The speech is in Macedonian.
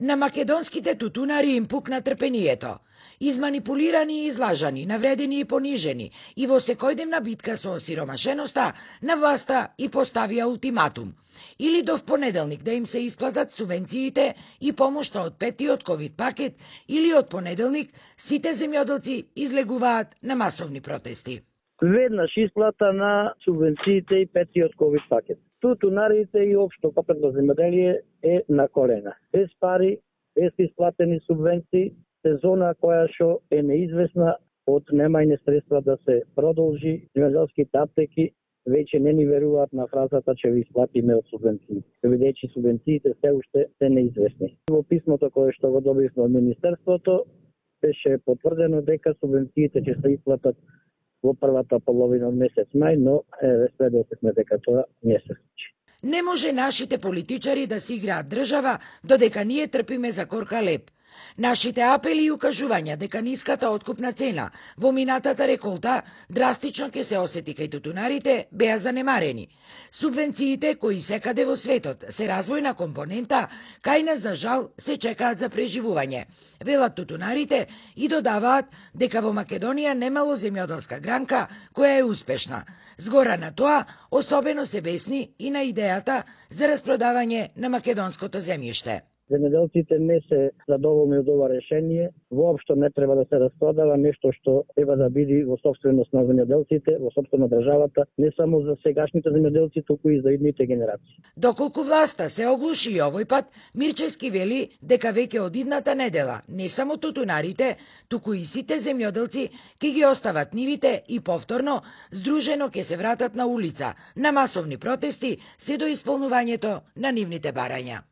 На македонските тутунари им пукна трпението. Изманипулирани и излажани, навредени и понижени, и во секојдневна битка со осиромашеноста, на власта и поставија ултиматум. Или до понеделник да им се исплатат субвенциите и помошта од петиот ковид пакет, или од понеделник сите земјоделци излегуваат на масовни протести. Веднаш исплата на субвенциите и петиот ковид пакет. Тутунарите и општо копрено земјоделие е на колена. Без пари, без исплатени субвенции, сезона која што е неизвестна од немајне средства да се продолжи, земјоделските аптеки веќе не ни веруваат на фразата че ви исплатиме од субвенции. Бидејќи субвенциите се уште се неизвестни. Во писмото кое што го добивме од Министерството беше потврдено дека субвенциите ќе се исплатат во првата половина од месец мај, но сведоци дека тоа не се случи. Не може нашите политичари да си играат држава додека ние трпиме за корка леп. Нашите апели и укажувања дека ниската откупна цена во минатата реколта драстично ќе се осети кај тутунарите беа занемарени. Субвенциите кои секаде во светот се развојна компонента, кај нас за жал се чекаат за преживување. Велат тутунарите и додаваат дека во Македонија немало земјоделска гранка која е успешна. Згора на тоа, особено се бесни и на идејата за распродавање на македонското земјиште. Земјоделците не се задоволни од ова решение, воопшто не треба да се распродава нешто што треба да биде во собственост на земјоделците, во собствена државата, не само за сегашните земјоделци, туку и за идните генерации. Доколку власта се оглуши и овој пат, Мирчевски вели дека веќе од идната недела не само тутунарите, туку и сите земјоделци ќе ги остават нивите и повторно здружено ќе се вратат на улица, на масовни протести, се до исполнувањето на нивните барања.